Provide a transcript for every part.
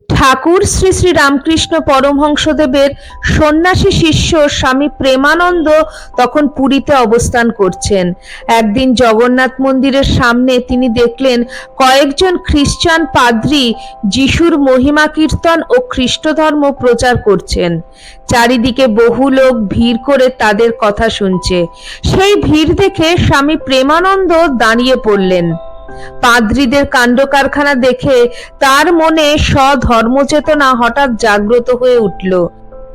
ঠাকুর শ্রী শ্রী রামকৃষ্ণ পরমহংসদেবের সন্ন্যাসী শিষ্য স্বামী প্রেমানন্দ তখন পুরীতে অবস্থান করছেন। একদিন জগন্নাথ মন্দিরের সামনে তিনি দেখলেন কয়েকজন খ্রিস্টান পাদ্রী যিশুর মহিমা কীর্তন ও খ্রিস্ট ধর্ম প্রচার করছেন। চারিদিকে বহু লোক ভিড় করে তাদের কথা শুনছে। সেই ভিড় দেখে স্বামী প্রেমানন্দ দাঁড়িয়ে পড়লেন। পাদ্রীদের কাণ্ড কারখানা দেখে তার মনে স্বধর্মচেতনা হঠাৎ জাগ্রত হয়ে উঠল।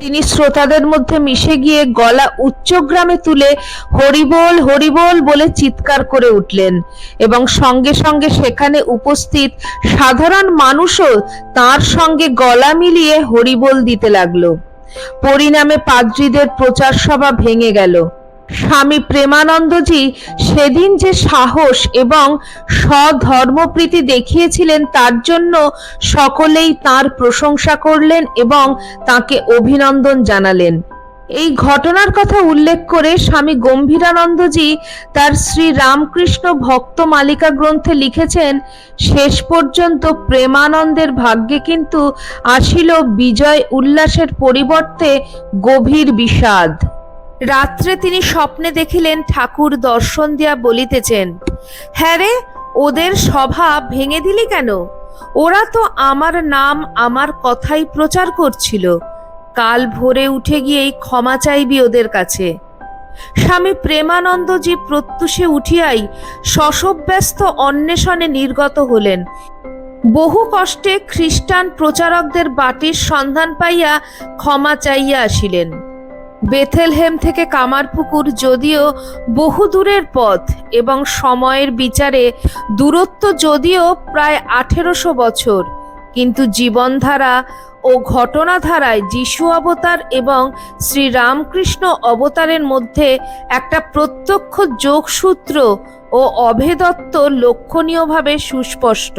তিনি শ্রোতাদের মধ্যে মিশে গিয়ে গলা উচ্চগ্রামে তুলে হরিবোল হরিবোল বলে চিৎকার করে উঠলেন এবং সঙ্গে সঙ্গে সেখানে উপস্থিত সাধারণ মানুষও তার সঙ্গে গলা মিলিয়ে হরিবোল দিতে লাগলো। পরিণামে পাদ্রীদের প্রচার সভা ভেঙে গেল। স্বামী প্রেমানন্দজি সেদিন যে সাহস এবং স্বধর্মপ্রীতি দেখিয়েছিলেন তার জন্য সকলেই তার প্রশংসা করলেন এবং তাকে অভিনন্দন জানালেন। এই ঘটনার কথা উল্লেখ করে স্বামী গম্ভীরানন্দজি তার শ্রী রামকৃষ্ণ ভক্ত মালিকা গ্রন্থে লিখেছেন, শেষ পর্যন্ত প্রেমানন্দের ভাগ্যে কিন্তু আসিল বিজয় উল্লাসের পরিবর্তে গভীর বিষাদ। রাত্রে তিনি স্বপ্নে দেখিলেন ঠাকুর দর্শন দিয়া বলিতেছেন, হ্যাঁ রে, ওদের সভা ভেঙে দিলি কেন? ওরা তো আমার নাম আমার কথাই প্রচার করছিল। কাল ভোরে উঠে গিয়েই ক্ষমা চাইবি ওদের কাছে। স্বামী প্রেমানন্দজি প্রত্যুষে উঠিয়াই শশব্যস্ত অন্বেষণে নির্গত হলেন। বহু কষ্টে খ্রিস্টান প্রচারকদের বাটির সন্ধান পাইয়া ক্ষমা চাইয়া আসিলেন। বেথেলহেম থেকে কামারপুকুর যদিও বহু দূরের পথ এবং সময়ের বিচারে দূরত্ব যদিও প্রায় 1800 বছর, কিন্তু জীবনধারা ও ঘটনাধারায় যিশু অবতার এবং শ্রীরামকৃষ্ণ অবতারের মধ্যে একটা প্রত্যক্ষ যোগসূত্র ও অভেদত্ব লক্ষণীয়ভাবে সুস্পষ্ট।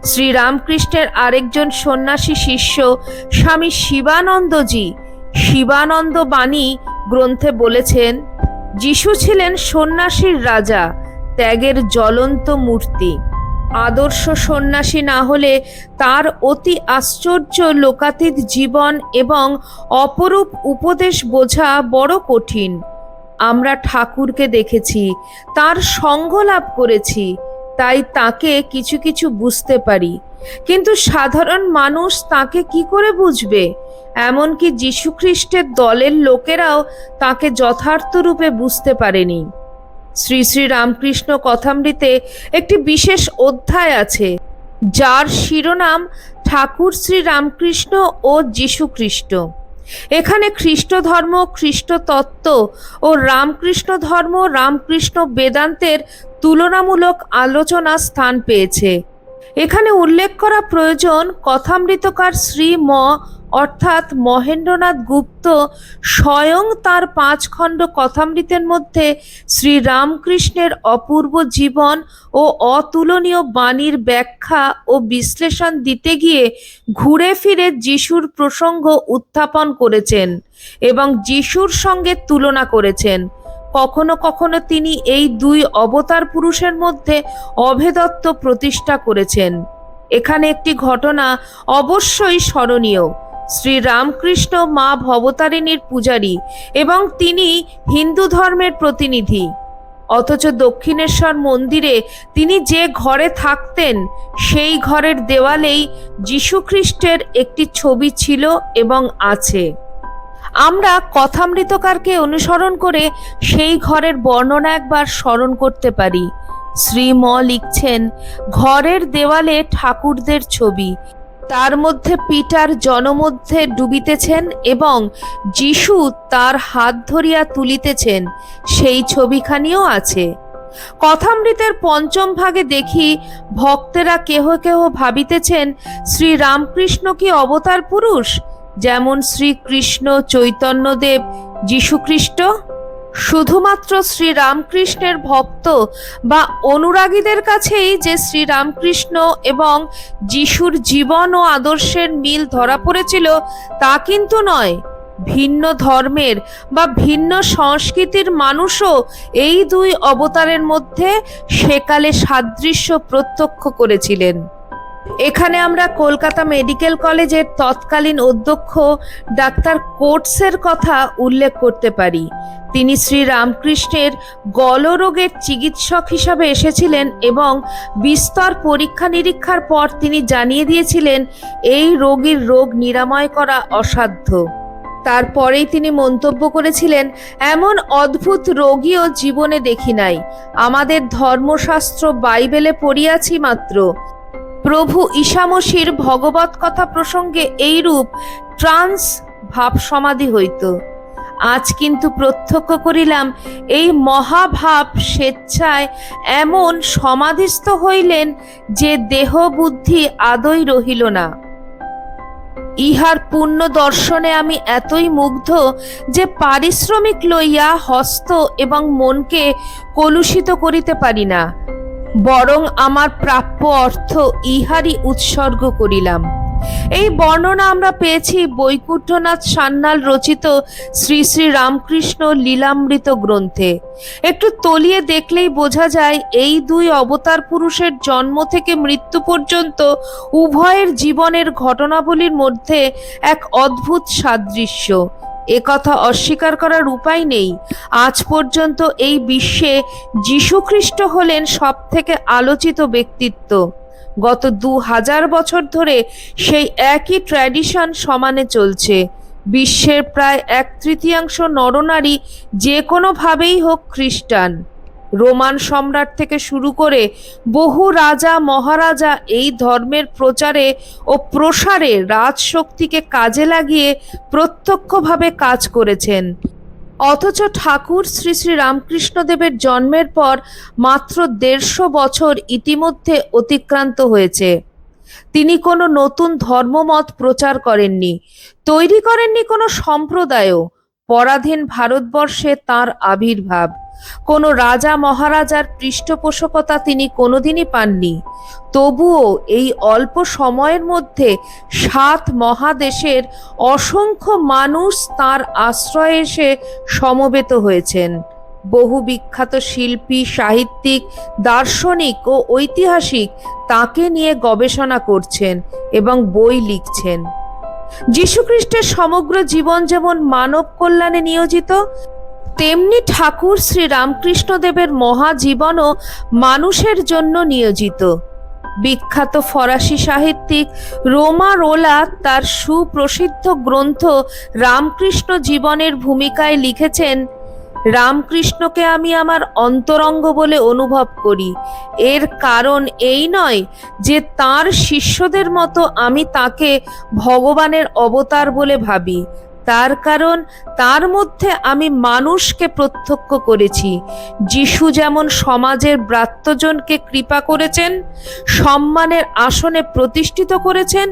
শ্রীরামকৃষ্ণের আরেকজন সন্ন্যাসী শিষ্য স্বামী শিবানন্দজি শিবানন্দ বাণী গ্রন্থে বলেছেন, যিশু ছিলেন সন্ন্যাসীর রাজা, ত্যাগের জ্বলন্ত মূর্তি। আদর্শ সন্ন্যাসী না হলে তার অতি আশ্চর্য লোকাতীত জীবন এবং অপরূপ উপদেশ বোঝা বড় কঠিন। আমরা ঠাকুরকে দেখেছি, তার সঙ্গ লাভ করেছি, তাই তাকে কিছু কিছু বুঝতে পারি, কিন্তু সাধারণ মানুষ তাকে কি করে বুঝবে? এমনকি যীশুখ্রিস্টের দলের লোকেরাও তাকে যথার্থ রূপে বুঝতে পারেনি। শ্রী শ্রী রামকৃষ্ণ কথামৃতে একটি বিশেষ অধ্যায় আছে, যার শিরোনাম ঠাকুর শ্রী রামকৃষ্ণ ও যীশুখ্রিস্ট। এখানে খ্রিস্ট ধর্ম, খ্রিস্ট তত্ত্ব ও রামকৃষ্ণ ধর্ম, রামকৃষ্ণ বেদান্তের তুলনামূলক আলোচনা স্থান পেয়েছে। এখানে উল্লেখ করা প্রয়োজন, কথামৃতকার শ্রী অর্থাৎ মহেন্দ্রনাথ গুপ্ত স্বয়ং তার 5 খণ্ড কথামৃতের মধ্যে শ্রীরামকৃষ্ণের অপূর্ব জীবন ও অতুলনীয় বাণীর ব্যাখ্যা ও বিশ্লেষণ দিতে গিয়ে ঘুরে ফিরে যিশুর প্রসঙ্গ উত্থাপন করেছেন এবং যিশুর সঙ্গে তুলনা করেছেন। কখনো কখনো তিনি এই 2 অবতার পুরুষের মধ্যে অভেদত্ব প্রতিষ্ঠা করেছেন। এখানে একটি ঘটনা অবশ্যই স্মরণীয়। শ্রী রামকৃষ্ণ মা ভবতারিণীর পূজারী এবং তিনি হিন্দু ধর্মের প্রতিনিধি, অথচ দক্ষিণেশ্বর মন্দিরে তিনি যে ঘরে থাকতেন সেই ঘরের দেওয়ালেই যীশুখ্রিস্টের একটি ছবি ছিল এবং আছে। আমরা কথামৃতকারকে অনুসরণ করে সেই ঘরের বর্ণনা একবার স্মরণ করতে পারি। শ্রী লিখছেন, ঘরের দেওয়ালে ঠাকুরদের ছবি, তার মধ্যে পিটার জনমধ্যে ডুবিতেছেন এবং যিশু তার হাত ধরিয়া তুলিতেছেন, সেই ছবিখানিও আছে। কথামৃতের 5ম ভাগে দেখি ভক্তেরা কেহ কেহ ভাবিতেছেন শ্রী রামকৃষ্ণ কি অবতার পুরুষ, যেমন শ্রীকৃষ্ণ, চৈতন্যদেব, যীশুখ্রিস্ট? শুধুমাত্র শ্রীরামকৃষ্ণের ভক্ত বা অনুরাগীদের কাছেই যে শ্রীরামকৃষ্ণ এবং যিশুর জীবন ও আদর্শের মিল ধরা পড়েছিল তা কিন্তু নয়। ভিন্ন ধর্মের বা ভিন্ন সংস্কৃতির মানুষও এই 2 অবতারের মধ্যে সেকালে সাদৃশ্য প্রত্যক্ষ করেছিলেন। এখানে আমরা কলকাতা মেডিকেল কলেজের তৎকালীন অধ্যক্ষ ডাক্তার কোটসের কথা উল্লেখ করতে পারি। তিনি শ্রী রামকৃষ্ণের গলরোগের চিকিৎসক হিসাবে এসেছিলেন এবং বিস্তর পরীক্ষা নিরীক্ষার পর তিনি জানিয়ে দিয়েছিলেন এই রোগীর রোগ নিরাময় করা অসাধ্য। তারপরেই তিনি মন্তব্য করেছিলেন, এমন অদ্ভুত রোগীও জীবনে দেখি নাই, আমাদের ধর্মশাস্ত্র বাইবেলে পড়িয়াছি মাত্র। প্রভু ঈশামসীর ভগবত কথা প্রসঙ্গে এইরূপ ট্রান্স ভাব সমাধি হইত। আজ কিন্তু প্রত্যক্ষ করিলাম এই মহাভাব স্বেচ্ছায় এমন সমাধিস্থ হইলেন যে দেহ বুদ্ধি আদৌ রহিল না। ইহার পূর্ণ দর্শনে আমি এতই মুগ্ধ যে পারিশ্রমিক লইয়া হস্ত এবং মনকে কলুষিত করিতে পারি না, বরং আমার প্রাপ্য অর্থ ইহারই উৎসর্গ করিলাম। এই বর্ণনা আমরা পেয়েছি বৈকুণ্ঠনাথ সান্যাল রচিত শ্রী শ্রী রামকৃষ্ণ লীলামৃত গ্রন্থে। একটু তলিয়ে দেখলেই বোঝা যায় এই দুই অবতার পুরুষের জন্ম থেকে মৃত্যু পর্যন্ত উভয়ের জীবনের ঘটনাবলীর মধ্যে এক অদ্ভুত সাদৃশ্য। একথা অস্বীকার করার উপায় নেই। আজ পর্যন্ত এই বিশ্বে যীশুখ্রিস্ট হলেন সব থেকে আলোচিত ব্যক্তিত্ব। গত 2000 বছর ধরে সেই একই ট্র্যাডিশন সমানে চলছে। বিশ্বের প্রায় 1/3 নরনারী যে কোনোভাবেই হোক খ্রিস্টান। রোমান সম্রাট থেকে শুরু করে বহু রাজা মহারাজা এই ধর্মের প্রচারে ও প্রসারে রাজশক্তিকে কাজে লাগিয়ে প্রত্যক্ষভাবে কাজ করেছেন। অথচ ঠাকুর শ্রী শ্রী রামকৃষ্ণদেবের জন্মের পর মাত্র 150 বছর ইতিমধ্যে অতিক্রান্ত হয়েছে। তিনি কোনো নতুন ধর্মমত প্রচার করেননি, তৈরি করেননি কোনো সম্প্রদায়ও। পরাধীন ভারতবর্ষে তাঁর আবির্ভাব। কোনো রাজা মহারাজার পৃষ্ঠপোষকতা তিনি কোনোদিনই পাননি। তবুও এই অল্প সময়ের মধ্যে 7 মহাদেশের অসংখ্য মানুষ তাঁর আশ্রয়ে এসে সমবেত হয়েছেন। বহু বিখ্যাত শিল্পী, সাহিত্যিক, দার্শনিক ও ঐতিহাসিক তাকে নিয়ে গবেষণা করছেন এবং বই লিখছেন। যীশুখ্রিস্টের সমগ্র জীবন যেমন মানব কল্যাণে নিয়োজিত, তেমনি ঠাকুর শ্রী রামকৃষ্ণদেবের মহাজীবনও মানুষের জন্য নিয়োজিত। বিখ্যাত ফরাসি সাহিত্যিক রোমারোলা তার সুপ্রসিদ্ধ গ্রন্থ রামকৃষ্ণ জীবনের ভূমিকায় লিখেছেন, রামকৃষ্ণকে আমি আমার অন্তরঙ্গ বলে অনুভব করি। এর কারণ এই নয় যে তাঁর শিষ্যদের মতো আমি তাকে ভগবানের অবতার বলে ভাবি, তার কারণ তার মধ্যে আমি মানুষকে প্রত্যক্ষ করেছি। যিশু যেমন সমাজের ব্রাত্যজনকে কৃপা করেছেন, সম্মানের আসনে প্রতিষ্ঠিত করেছেন,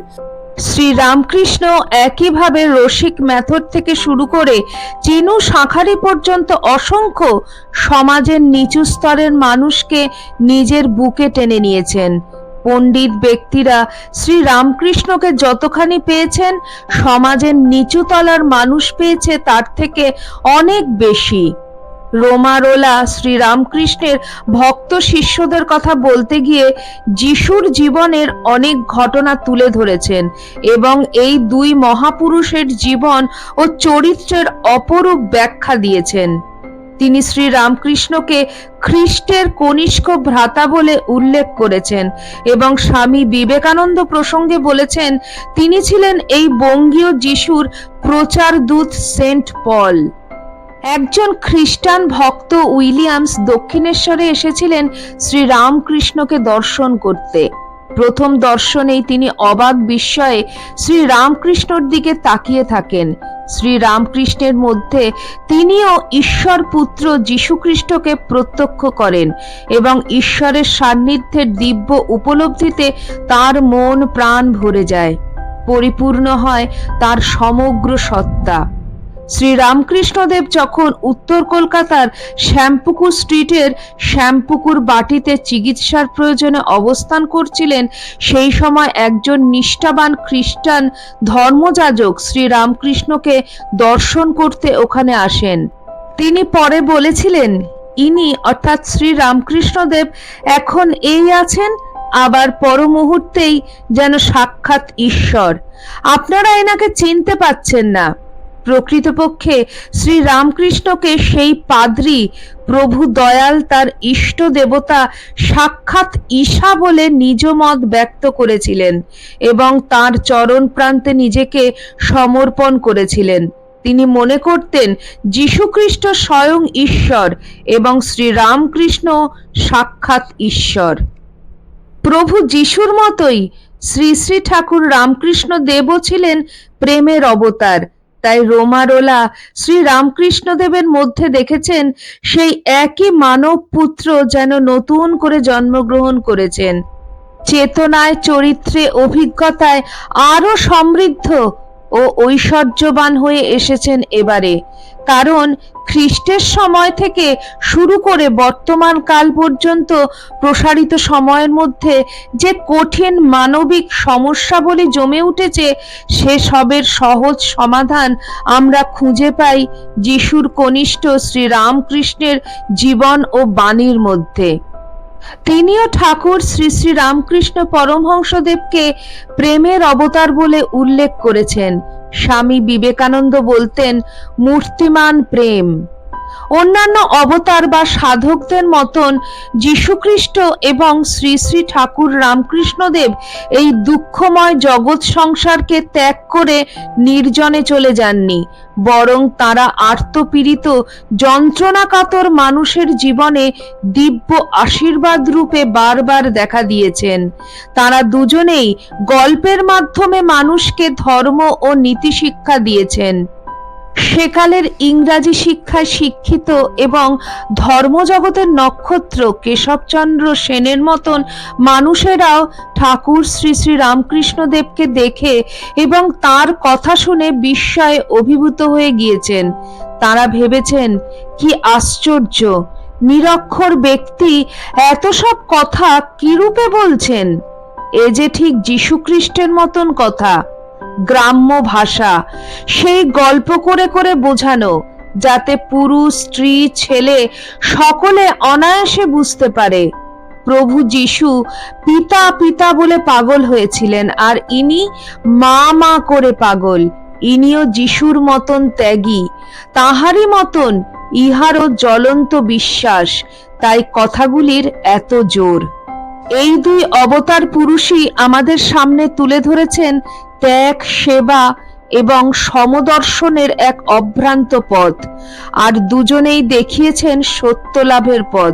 শ্রী রামকৃষ্ণ একইভাবে রসিক মেথড থেকে শুরু করে চিনু শাঁখারি পর্যন্ত অসংখ্য সমাজের নিচু স্তরের মানুষকে নিজের বুকে টেনে নিয়েছেন। পণ্ডিত ব্যক্তিরা শ্রী রামকৃষ্ণকে যতখানি পেয়েছেন, সমাজের নিচু তলার মানুষ পেয়েছে তার থেকে অনেক বেশি। রোমারোলা শ্রী রামকৃষ্ণের ভক্ত শিষ্যদের কথা বলতে গিয়ে যিশুর জীবনের অনেক ঘটনা তুলে ধরেছেন এবং এই দুই মহাপুরুষের জীবন ও চরিত্রের অপরূপ ব্যাখ্যা দিয়েছেন। তিনি শ্রী রামকৃষ্ণকে খ্রিস্টের কনিষ্ঠ ভ্রাতা বলে উল্লেখ করেছেন এবং স্বামী বিবেকানন্দ প্রসঙ্গে বলেছেন, তিনি ছিলেন এই বঙ্গীয় যিশুর প্রচার দূত সেন্ট পল। একজন খ্রিস্টান ভক্ত উইলিয়ামস দক্ষিণেশ্বরে এসেছিলেন শ্রী রামকৃষ্ণকে দর্শন করতে। প্রথম দর্শনেই তিনি অবাক বিস্ময়ে শ্রী রামকৃষ্ণর দিকে তাকিয়ে থাকেন। শ্রী রামকৃষ্ণের মধ্যে তিনিও ঈশ্বর পুত্র যীশুখ্রিস্টকে প্রত্যক্ষ করেন এবং ঈশ্বরের সান্নিধ্যের দিব্য উপলব্ধিতে তার মন প্রাণ ভরে যায়, পরিপূর্ণ হয় তার সমগ্র সত্তা। শ্রী রামকৃষ্ণদেব যখন উত্তর কলকাতার শ্যামপুকুর স্ট্রিটের শ্যামপুকুর বাটিতে চিকিৎসার প্রয়োজনে অবস্থান করছিলেন, সেই সময় একজন নিষ্ঠাবান খ্রিস্টান ধর্মযাজক শ্রী রামকৃষ্ণকে দর্শন করতে ওখানে আসেন। তিনি পরে বলেছিলেন, ইনি অর্থাৎ শ্রী রামকৃষ্ণদেব এখন এই আছেন, আবার পর মুহূর্তেই যেন সাক্ষাৎ ঈশ্বর। আপনারা এনাকে চিনতে পাচ্ছেন না। প্রকৃতপক্ষে শ্রী রামকৃষ্ণকে সেই পাদ্রী প্রভু দয়াল তার ইষ্ট দেবতা সাক্ষাৎ ঈশা বলে নিজ মত ব্যক্ত করেছিলেন এবং তার চরণ প্রান্তে নিজেকে সমর্পণ করেছিলেন। তিনি মনে করতেন যীশুখ্রিস্ট স্বয়ং ঈশ্বর এবং শ্রী রামকৃষ্ণ সাক্ষাৎ ঈশ্বর। প্রভু যিশুর মতোই শ্রী শ্রী ঠাকুর রামকৃষ্ণ দেবও ছিলেন প্রেমের অবতার। তাই রোমারোলা শ্রী রামকৃষ্ণ দেবের মধ্যে দেখেছেন সেই একই মানব পুত্র যেন নতুন করে জন্মগ্রহণ করেছেন, চেতনায়, চরিত্রে, অভিজ্ঞতায় আরো সমৃদ্ধ ও ঐশ্বর্যবান হয়ে এসেছেন এবারে। কারণ খ্রিস্টের সময় থেকে শুরু করে বর্তমান কাল পর্যন্ত প্রসারিত সময়ের মধ্যে যে কঠিন মানবিক সমস্যাবলী জমে উঠেছে, সে সবের সহজ সমাধান আমরা খুঁজে পাই যিশুর কনিষ্ঠ শ্রী রামকৃষ্ণের জীবন ও বাণীর মধ্যে। তিনিও ঠাকুর শ্রী শ্রী রামকৃষ্ণ পরমহংসদেবকে প্রেমের অবতার বলে উল্লেখ করেছেন। স্বামী বিবেকানন্দ বলতেন, মূর্তিমান প্রেম। অন্যান্য অবতার বা সাধকদের মতন যীশুখ্রিস্ট এবং শ্রী শ্রী ঠাকুর রামকৃষ্ণদেব এই দুঃখময় জগৎ সংসারকে ত্যাগ করে নির্জনে চলে যাননি, বরং তারা আর্তপীড়িত যন্ত্রণাকাতর মানুষের জীবনে দিব্য আশীর্বাদ রূপে বারবার দেখা দিয়েছেন। তারা দুজনেই গল্পের মাধ্যমে মানুষকে ধর্ম ও নীতি শিক্ষা দিয়েছেন। সেকালের ইংরাজি শিক্ষায় শিক্ষিত এবং ধর্মজগতের নক্ষত্র কেশবচন্দ্র সেনের মতন মানুষেরাও ঠাকুর শ্রী শ্রী রামকৃষ্ণদেবকে দেখে এবং তার কথা শুনে বিস্ময়ে অভিভূত হয়ে গিয়েছেন। তারা ভেবেছেন, কি আশ্চর্য, নিরক্ষর ব্যক্তি এত সব কথা কিরূপে বলছেন! এ যে ঠিক যীশুখ্রিস্টের মতন কথা। গ্রাম্য ভাষা, সেই গল্প করে করে বোঝানো, যাতে পুরুষ, স্ত্রী, ছেলে সকলে অনায়াসে বুঝতে পারে। প্রভু যিশু পিতা পিতা বলে পাগল হয়েছিলেন, আর ইনি মা মা করে পাগল। ইনিও যিশুর মতন ত্যাগী, তাহারই মতন ইহারও জ্বলন্ত বিশ্বাস, তাই কথাগুলির এত জোর। এই দুই অবতার পুরুষই আমাদের সামনে তুলে ধরেছেন ত্যাগ, সেবা এবং সমদর্শনের এক অভ্রান্ত পথ, আর দুজনেই দেখিয়েছেন সত্য লাভের পথ।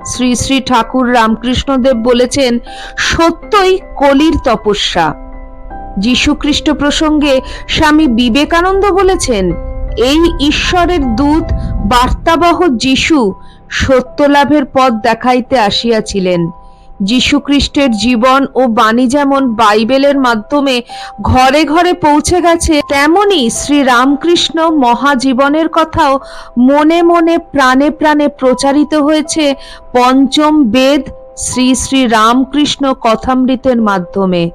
শ্রী শ্রী ঠাকুর রামকৃষ্ণদেব বলেছেন, সত্যই কলির তপস্যা। যীশুখ্রিস্ট প্রসঙ্গে স্বামী বিবেকানন্দ বলেছেন, এই ঈশ্বরের দূত বার্তাবহ যিশু সত্য লাভের পথ দেখাইতে আসিয়াছিলেন। যীশুখ্রিস্টের জীবন ও বাণী যেমন বাইবেলের মাধ্যমে ঘরে ঘরে পৌঁছে গেছে, তেমনি শ্রী রামকৃষ্ণ মহাজীবনের কথাও মনে মনে প্রাণে প্রাণে প্রচারিত হয়েছে পঞ্চম বেদ শ্রী শ্রী রামকৃষ্ণ কথামৃতের মাধ্যমে।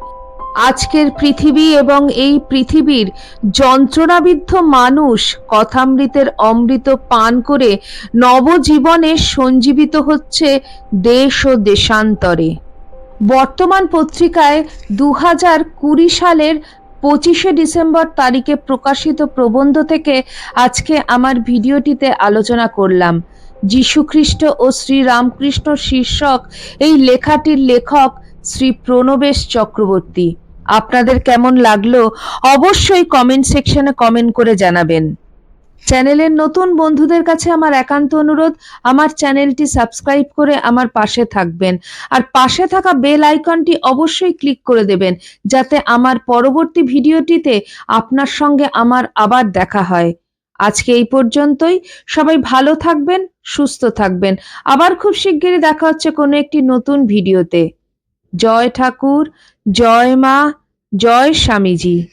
আজকের পৃথিবী এবং এই পৃথিবীর যন্ত্রণাবিদ্ধ মানুষ কথামৃতের অমৃত পান করে নবজীবনে সঞ্জীবিত হচ্ছে দেশ ও দেশান্তরে। বর্তমান পত্রিকায় 2020 সালের 25শে ডিসেম্বর তারিখে প্রকাশিত প্রবন্ধ থেকে আজকে আমার ভিডিওটিতে আলোচনা করলাম। যীশুখ্রিস্ট ও শ্রী রামকৃষ্ণ শীর্ষক এই লেখাটির লেখক শ্রী প্রণবেশ চক্রবর্তী। আপনাদের কেমন লাগলো অবশ্যই কমেন্ট সেকশনে কমেন্ট করে জানাবেন। চ্যানেলের নতুন বন্ধুদের কাছে আমার একান্ত অনুরোধ, আমার চ্যানেলটি সাবস্ক্রাইব করে আমার পাশে থাকবেন, আর পাশে থাকা বেল আইকনটি অবশ্যই ক্লিক করে দেবেন, যাতে আমার পরবর্তী ভিডিওটিতে আপনার সঙ্গে আমার আবার দেখা হয়। আজকে এই পর্যন্তই। সবাই ভালো থাকবেন, সুস্থ থাকবেন। আবার খুব শিগগিরই দেখা হচ্ছে কোনো একটি নতুন ভিডিওতে। জয় ঠাকুর, জয় মা, জয় স্বামীজি।